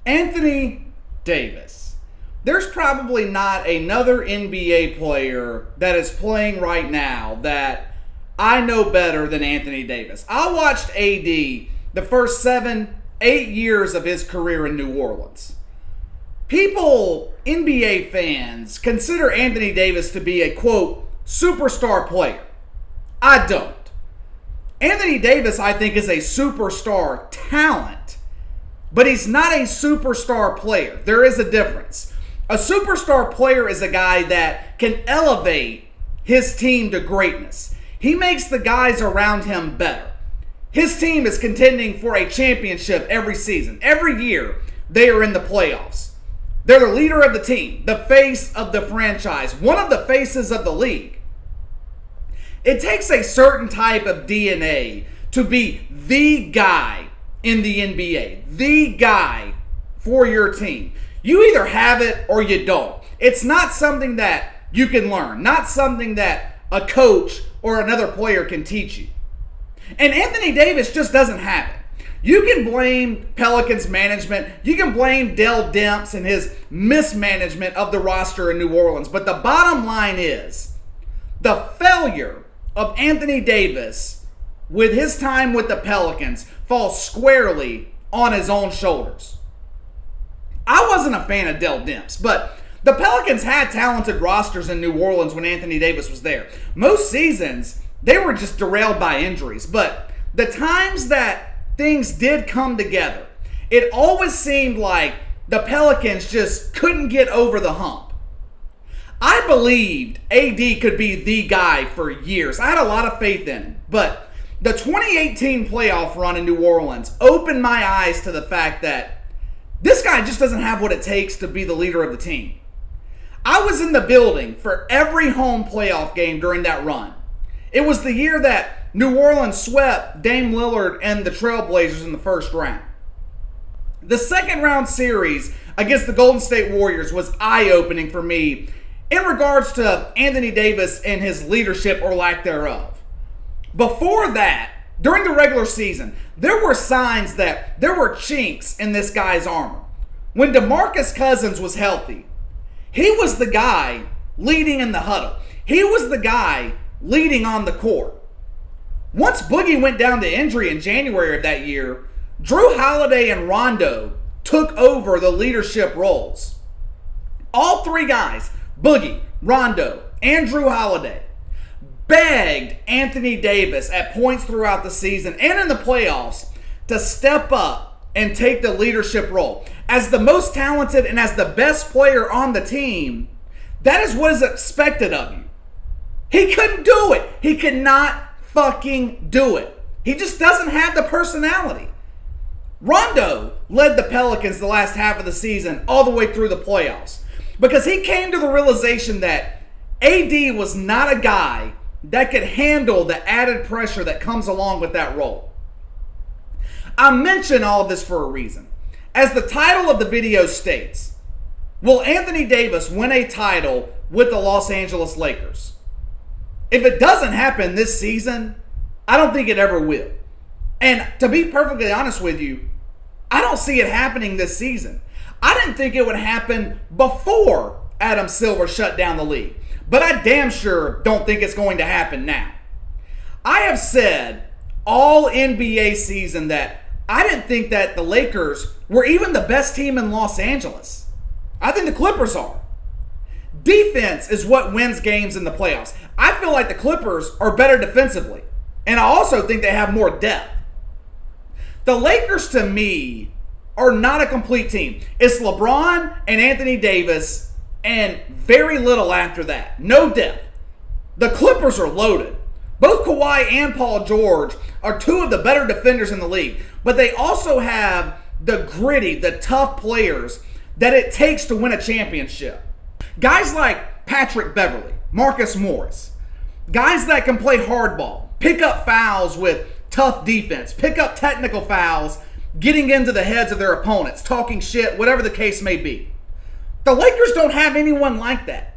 Anthony Davis. There's probably not another NBA player that is playing right now that I know better than Anthony Davis. I watched AD the first 7-8 years of his career in New Orleans. People, NBA fans, consider Anthony Davis to be a, quote, superstar player. I don't. Anthony Davis, I think, is a superstar talent, but he's not a superstar player. There is a difference. A superstar player is a guy that can elevate his team to greatness. He makes the guys around him better. His team is contending for a championship every season. Every year, they are in the playoffs. They're the leader of the team, the face of the franchise, one of the faces of the league. It takes a certain type of DNA to be the guy in the NBA, the guy for your team. You either have it or you don't. It's not something that you can learn, not something that a coach or another player can teach you. And Anthony Davis just doesn't have it. You can blame Pelicans management. You can blame Dell Demps and his mismanagement of the roster in New Orleans. But the bottom line is the failure of Anthony Davis with his time with the Pelicans falls squarely on his own shoulders. I wasn't a fan of Dell Demps, but the Pelicans had talented rosters in New Orleans when Anthony Davis was there. Most seasons, they were just derailed by injuries. But the times that things did come together, it always seemed like the Pelicans just couldn't get over the hump. I believed AD could be the guy for years. I had a lot of faith in him. But the 2018 playoff run in New Orleans opened my eyes to the fact that this guy just doesn't have what it takes to be the leader of the team. I was in the building for every home playoff game during that run. It was the year that New Orleans swept Dame Lillard and the Trailblazers in the first round. The second round series against the Golden State Warriors was eye-opening for me in regards to Anthony Davis and his leadership or lack thereof. Before that, during the regular season, there were signs that there were chinks in this guy's armor. When DeMarcus Cousins was healthy, he was the guy leading in the huddle. He was the guy leading on the court. Once Boogie went down to injury in January of that year, Drew Holiday and Rondo took over the leadership roles. All three guys, Boogie, Rondo, and Drew Holiday, begged Anthony Davis at points throughout the season and in the playoffs to step up and take the leadership role. As the most talented and as the best player on the team, that is what is expected of you. He couldn't do it. He could not fucking do it. He just doesn't have the personality. Rondo led the Pelicans the last half of the season all the way through the playoffs because he came to the realization that AD was not a guy that could handle the added pressure that comes along with that role. I mention all of this for a reason. As the title of the video states, will Anthony Davis win a title with the Los Angeles Lakers? If it doesn't happen this season, I don't think it ever will. And to be perfectly honest with you, I don't see it happening this season. I didn't think it would happen before Adam Silver shut down the league. But I damn sure don't think it's going to happen now. I have said all NBA season that I didn't think that the Lakers were even the best team in Los Angeles. I think the Clippers are. Defense is what wins games in the playoffs. I feel like the Clippers are better defensively. And I also think they have more depth. The Lakers, to me, are not a complete team. It's LeBron and Anthony Davis and very little after that. No depth. The Clippers are loaded. Both Kawhi and Paul George are two of the better defenders in the league. But they also have the gritty, the tough players that it takes to win a championship. Guys like Patrick Beverley, Marcus Morris. Guys that can play hardball, pick up fouls with tough defense, pick up technical fouls, getting into the heads of their opponents, talking shit, whatever the case may be. The Lakers don't have anyone like that.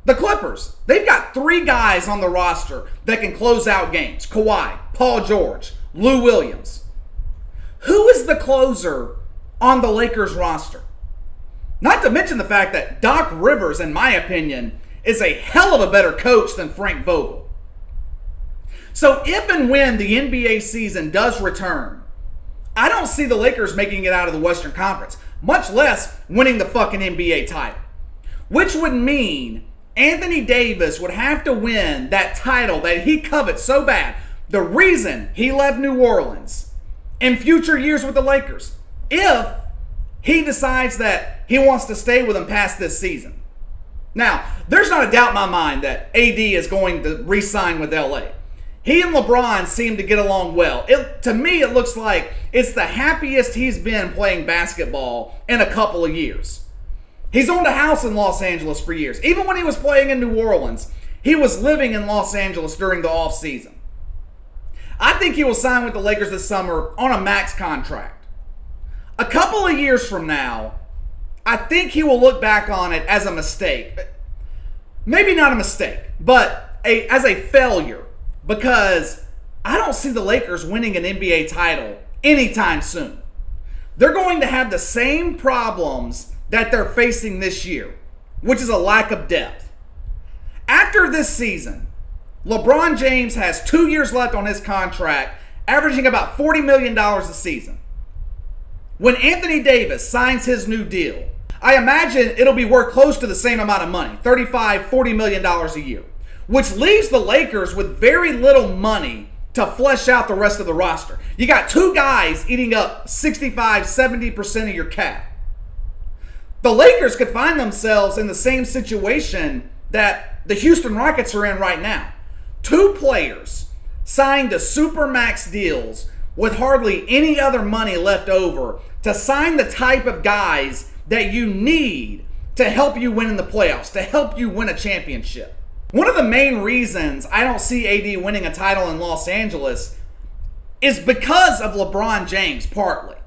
The Clippers, they've got three guys on the roster that can close out games. Kawhi, Paul George, Lou Williams. Who is the closer on the Lakers roster. Not to mention the fact that Doc Rivers, in my opinion, is a hell of a better coach than Frank Vogel. So if and when the NBA season does return, I don't see the Lakers making it out of the Western Conference, much less winning the fucking NBA title. Which would mean Anthony Davis would have to win that title that he covets so bad. The reason he left New Orleans in future years with the Lakers, if he decides that he wants to stay with them past this season. Now, there's not a doubt in my mind that AD is going to re-sign with LA. He and LeBron seem to get along well. To me, it looks like it's the happiest he's been playing basketball in a couple of years. He's owned a house in Los Angeles for years. Even when he was playing in New Orleans, he was living in Los Angeles during the offseason. I think he will sign with the Lakers this summer on a max contract. A couple of years from now, I think he will look back on it as a mistake. Maybe not a mistake, but as a failure. Because I don't see the Lakers winning an NBA title anytime soon. They're going to have the same problems that they're facing this year, which is a lack of depth. After this season, LeBron James has 2 years left on his contract, averaging about $40 million a season. When Anthony Davis signs his new deal, I imagine it'll be worth close to the same amount of money, $35, $40 million a year. Which leaves the Lakers with very little money to flesh out the rest of the roster. You got two guys eating up 65-70% of your cap. The Lakers could find themselves in the same situation that the Houston Rockets are in right now. Two players signed to supermax deals with hardly any other money left over to sign the type of guys that you need to help you win in the playoffs, to help you win a championship. One of the main reasons I don't see AD winning a title in Los Angeles is because of LeBron James, partly.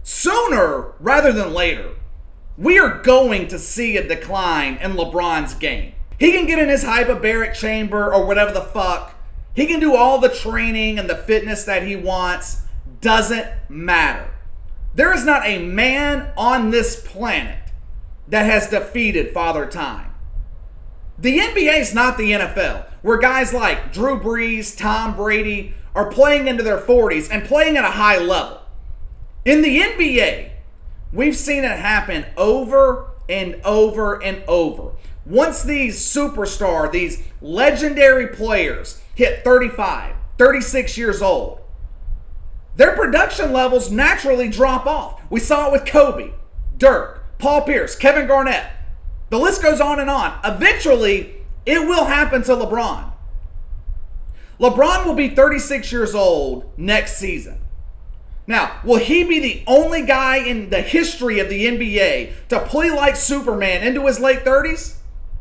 Sooner rather than later, we are going to see a decline in LeBron's game. He can get in his hyperbaric chamber or whatever the fuck. He can do all the training and the fitness that he wants. Doesn't matter. There is not a man on this planet that has defeated Father Time. The NBA is not the NFL, where guys like Drew Brees, Tom Brady are playing into their 40s and playing at a high level. In the NBA, we've seen it happen over and over and over. Once these superstars, these legendary players hit 35, 36 years old, their production levels naturally drop off. We saw it with Kobe, Dirk, Paul Pierce, Kevin Garnett. The list goes on and on. Eventually, it will happen to LeBron. LeBron will be 36 years old next season. Now, will he be the only guy in the history of the NBA to play like Superman into his late 30s?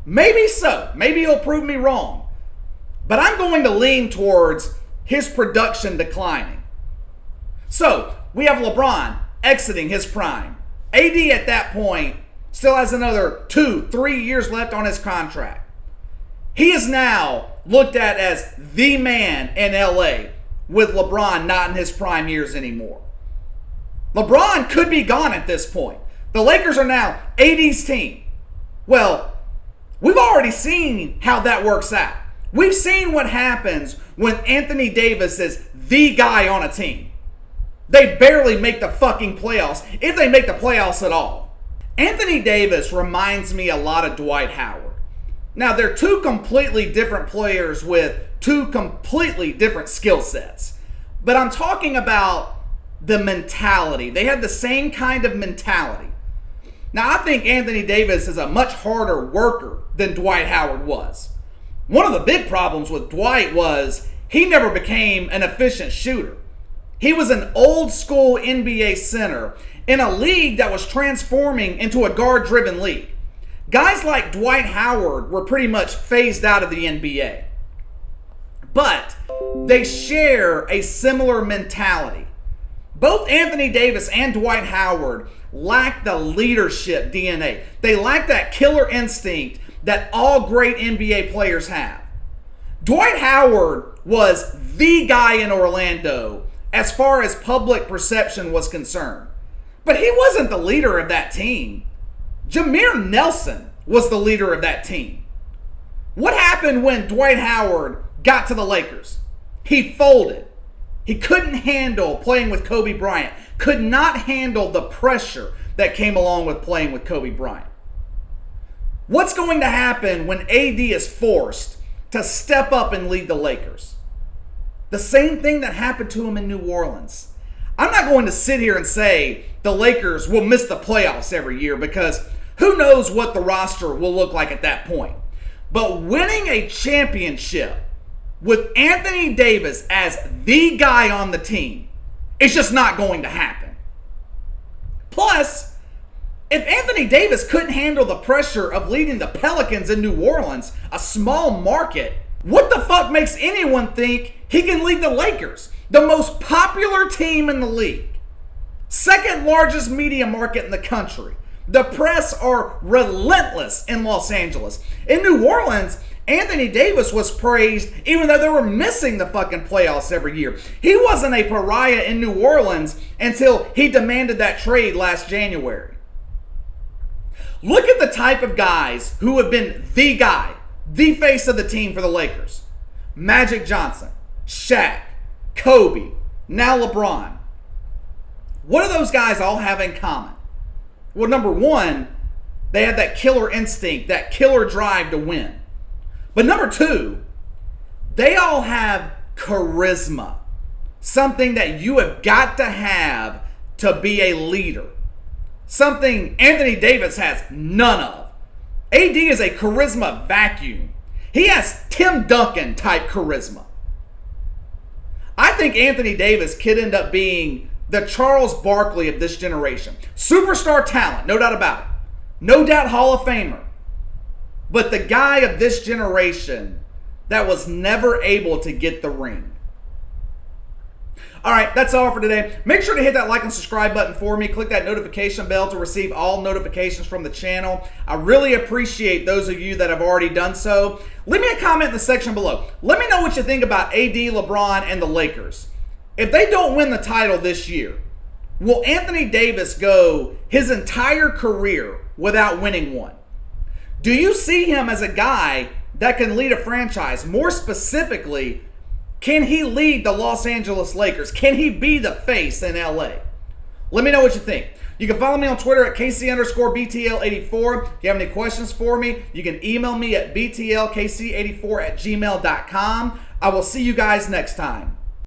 Maybe so. Maybe he'll prove me wrong. But I'm going to lean towards his production declining. So, we have LeBron exiting his prime. AD at that point still has another 2-3 years left on his contract. He is now looked at as the man in LA, with LeBron not in his prime years anymore. LeBron could be gone at this point. The Lakers are now AD's team. Well, we've already seen how that works out. We've seen what happens when Anthony Davis is the guy on a team. They barely make the fucking playoffs, if they make the playoffs at all. Anthony Davis reminds me a lot of Dwight Howard. Now, they're two completely different players with two completely different skill sets. But I'm talking about the mentality. They have the same kind of mentality. Now, I think Anthony Davis is a much harder worker than Dwight Howard was. One of the big problems with Dwight was he never became an efficient shooter. He was an old school NBA center in a league that was transforming into a guard-driven league. Guys like Dwight Howard were pretty much phased out of the NBA. But they share a similar mentality. Both Anthony Davis and Dwight Howard lack the leadership DNA. They lack that killer instinct that all great NBA players have. Dwight Howard was the guy in Orlando as far as public perception was concerned. But he wasn't the leader of that team. Jameer Nelson was the leader of that team. What happened when Dwight Howard got to the Lakers? He folded. He couldn't handle playing with Kobe Bryant. Could not handle the pressure that came along with playing with Kobe Bryant. What's going to happen when AD is forced to step up and lead the Lakers? The same thing that happened to him in New Orleans. I'm not going to sit here and say the Lakers will miss the playoffs every year, because who knows what the roster will look like at that point. But winning a championship with Anthony Davis as the guy on the team, it's just not going to happen. Plus, if Anthony Davis couldn't handle the pressure of leading the Pelicans in New Orleans, a small market, what the fuck makes anyone think he can lead the Lakers, the most popular team in the league, second largest media market in the country? The press are relentless in Los Angeles. In New Orleans, Anthony Davis was praised even though they were missing the fucking playoffs every year. He wasn't a pariah in New Orleans until he demanded that trade last January. Look at the type of guys who have been the guy, the face of the team for the Lakers. Magic Johnson, Shaq, Kobe, now LeBron. What do those guys all have in common? Well, number one, they have that killer instinct, that killer drive to win. But number two, they all have charisma, something that you have got to have to be a leader, something Anthony Davis has none of. AD is a charisma vacuum. He has Tim Duncan type charisma. I think Anthony Davis could end up being the Charles Barkley of this generation. Superstar talent, no doubt about it. No doubt Hall of Famer. But the guy of this generation that was never able to get the ring. All right, that's all for today. Make sure to hit that like and subscribe button for me. Click that notification bell to receive all notifications from the channel. I really appreciate those of you that have already done so. Leave me a comment in the section below. Let me know what you think about AD, LeBron, and the Lakers. If they don't win the title this year, will Anthony Davis go his entire career without winning one? Do you see him as a guy that can lead a franchise? More specifically, can he lead the Los Angeles Lakers? Can he be the face in LA? Let me know what you think. You can follow me on Twitter at KC_BTL84. If you have any questions for me, you can email me at BTLKC84@gmail.com. I will see you guys next time.